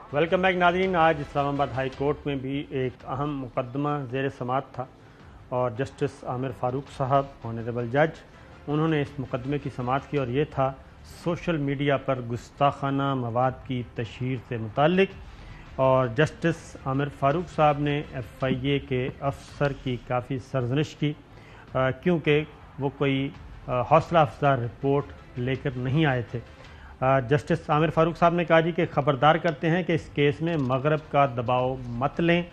Welcome back नाज़रीन। आज Islamabad high court में भी एक अहम मुकदमा ज़ेर समाअत था और जस्टिस आमिर फ़ारूक साहब ऑनरेबल जज उन्होंने इस मुकदमे की समाअत की और ये था सोशल मीडिया पर गुस्ताखाना मवाद की तशहीर से मुताल्लिक। और जस्टिस आमिर फ़ारूक साहब ने FIA के अफसर की काफ़ी सरजनिश की क्योंकि वो कोई हौसला अफजा रिपोर्ट लेकर नहीं आए थे। जस्टिस आमिर फ़ारूक साहब ने कहा जी कि ख़बरदार करते हैं कि इस केस में मगरब का दबाव मत लें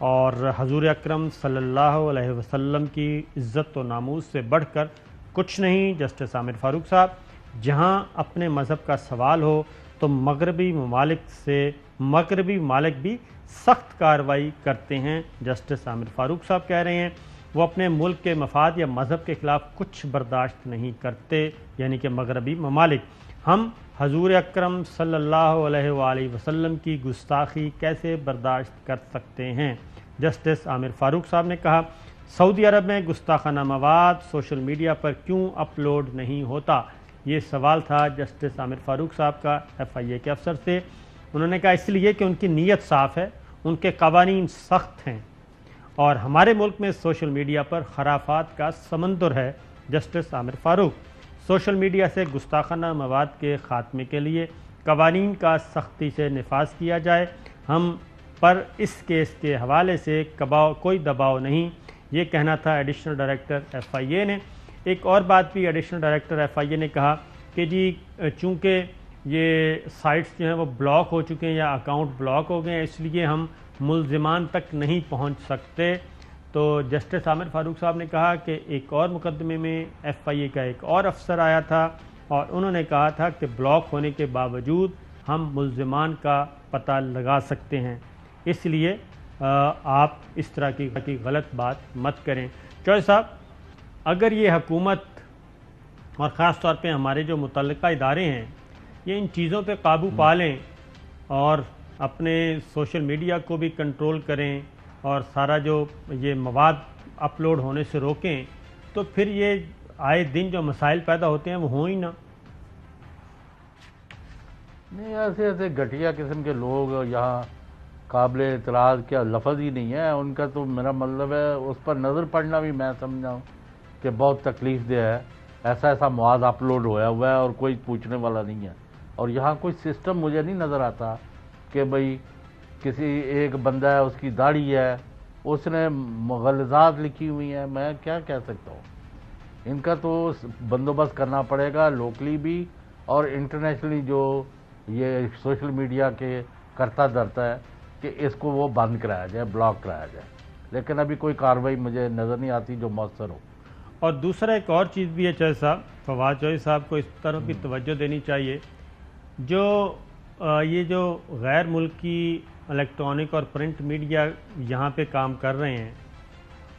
और हजूर अकरम सल्लल्लाहु अलैहि वसल्लम की इज़्ज़त व नामूस से बढ़कर कुछ नहीं। जस्टिस आमिर फ़ारूक साहब, जहां अपने मज़हब का सवाल हो तो मगरबी ममालिक भी सख्त कार्रवाई करते हैं। जस्टिस आमिर फ़ारूक साहब कह रहे हैं वो अपने मुल्क के मफाद या मज़हब के ख़िलाफ़ कुछ बर्दाश्त नहीं करते, यानी कि मगरबी ममालिक। हम हजूर अकरम सल्लल्लाहु अलैहि वसल्लम की गुस्ताखी कैसे बर्दाश्त कर सकते हैं। जस्टिस आमिर फ़ारूक साहब ने कहा सऊदी अरब में गुस्ताखाना मवाद सोशल मीडिया पर क्यों अपलोड नहीं होता। ये सवाल था जस्टिस आमिर फ़ारूक साहब का FIA के अफसर से। उन्होंने कहा इसलिए कि उनकी नीयत साफ़ है, उनके कवानीन सख्त हैं और हमारे मुल्क में सोशल मीडिया पर खराफात का समंदर है। Justice Aamir Farooq, social media से गुस्ताखाना मवाद के ख़ात्मे के लिए कवानीन का सख्ती से नफाज किया जाए। हम पर इस केस के हवाले से कोई दबाव नहीं, ये कहना था एडिशनल डायरेक्टर FIA ने। एक और बात भी एडिशनल डायरेक्टर FIA ने कहा कि जी चूँकि ये साइट्स जो हैं वो ब्लॉक हो चुके हैं या अकाउंट ब्लॉक हो गए हैं, इसलिए हम मुल्ज़िमान तक नहीं पहुँच सकते। तो जस्टिस आमिर फ़ारूक साहब ने कहा कि एक और मुकदमे में FIA का एक और अफसर आया था और उन्होंने कहा था कि ब्लॉक होने के बावजूद हम मुल्ज़िमान का पता लगा सकते हैं, इसलिए आप इस तरह की गलत बात मत करें। चौधरी साहब, अगर ये हुकूमत और ख़ास तौर पे हमारे जो मुतल्लिका इदारे हैं ये इन चीज़ों पे काबू पा लें और अपने सोशल मीडिया को भी कंट्रोल करें और सारा जो ये मवाद अपलोड होने से रोकें, तो फिर ये आए दिन जो मसाइल पैदा होते हैं वो हों ही ना। नहीं, ऐसे घटिया किस्म के लोग यहाँ काबिल एतराज़ क्या लफ्ज़ ही नहीं है उनका, तो मेरा मतलब है उस पर नज़र पड़ना भी मैं समझा हूँ कि बहुत तकलीफ दे है। ऐसा मवाद अपलोड हुआ है और कोई पूछने वाला नहीं है। और यहाँ कोई सिस्टम मुझे नहीं नज़र आता कि भाई किसी एक बंदा है, उसकी दाढ़ी है, उसने मुग़ल्लज़ात लिखी हुई हैं, मैं क्या कह सकता हूँ। इनका तो बंदोबस्त करना पड़ेगा लोकली भी और इंटरनेशनली, जो ये सोशल मीडिया के करता धरता है कि इसको वो बंद कराया जाए, ब्लॉक कराया जाए। लेकिन अभी कोई कार्रवाई मुझे नज़र नहीं आती जो मौसर हो। और दूसरा एक और चीज़ भी है चौधरी साहब, फवाद चौधरी साहब को इस तरह की तवज्जो देनी चाहिए, जो ये जो गैर मुल्की इलेक्ट्रॉनिक और प्रिंट मीडिया यहाँ पे काम कर रहे हैं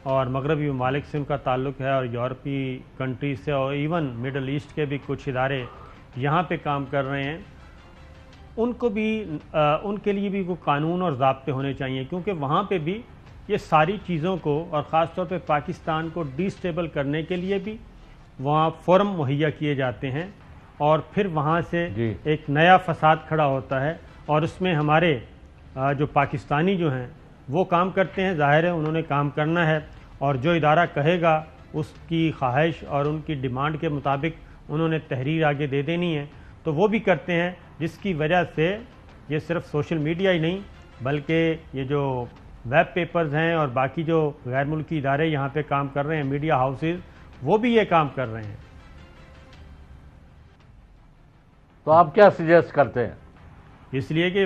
और मगरबी ममालिक से उनका ताल्लुक़ है और यूरोपीय कंट्रीज से और इवन मिडल ईस्ट के भी कुछ इदारे यहाँ पे काम कर रहे हैं, उनको भी उनके लिए भी कोई कानून और ज़ाब्ते होने चाहिए, क्योंकि वहाँ पे भी ये सारी चीज़ों को और ख़ास तौर पे पाकिस्तान को डिस्टेबल करने के लिए भी वहाँ फोरम मुहैया किए जाते हैं और फिर वहाँ से एक नया फसाद खड़ा होता है और उसमें हमारे जो पाकिस्तानी जो हैं वो काम करते हैं। ज़ाहिर है उन्होंने काम करना है और जो इदारा कहेगा उसकी ख्वाहिश और उनकी डिमांड के मुताबिक उन्होंने तहरीर आगे दे देनी है, तो वो भी करते हैं, जिसकी वजह से ये सिर्फ सोशल मीडिया ही नहीं बल्कि ये जो वेब पेपर्स हैं और बाकी जो गैर मुल्की इदारे यहाँ पे काम कर रहे हैं, मीडिया हाउसेज, वो भी ये काम कर रहे हैं। तो आप क्या सजेस्ट करते हैं? इसलिए कि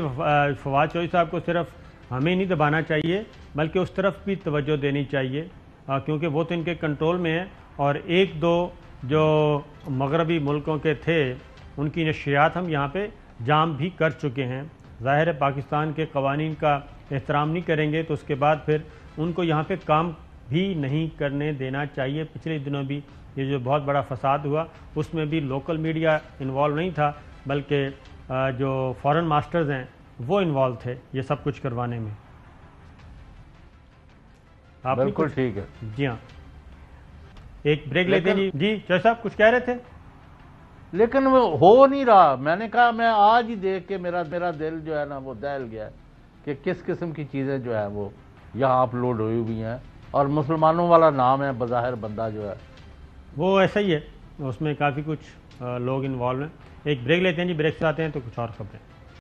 फवाद चौधरी साहब को सिर्फ हमें नहीं दबाना चाहिए बल्कि उस तरफ भी तवज्जो देनी चाहिए, क्योंकि वो तो इनके कंट्रोल में है और एक दो जो मगरबी मुल्कों के थे उनकी नशरियात हम यहाँ पे जाम भी कर चुके हैं। ज़ाहिर है पाकिस्तान के कवानीन का एहतराम नहीं करेंगे तो उसके बाद फिर उनको यहाँ पे काम भी नहीं करने देना चाहिए। पिछले दिनों भी ये जो बहुत बड़ा फसाद हुआ उसमें भी लोकल मीडिया इन्वॉल्व नहीं था बल्कि जो फॉरेन मास्टर्स हैं वो इन्वॉल्व थे ये सब कुछ करवाने में। आप बिल्कुल ठीक है। जी हाँ, एक ब्रेक लेते हैं जी। चौधरी साहब कुछ कह रहे थे? لیکن وہ ہو نہیں رہا. میں نے کہا میں آج ہی دیکھ کے میرا دل جو ہے نا وہ دہل گیا کہ کس قسم کی چیزیں جو ہے وہ یہاں اپلوڈ ہوئی ہوئی ہیں, اور مسلمانوں والا نام ہے بظاہر بندہ جو ہے وہ ایسا ہی ہے, اس میں کافی کچھ لوگ انوالو ہیں. ایک بریک لیتے ہیں جی, بریک سے آتے ہیں تو کچھ اور خبریں.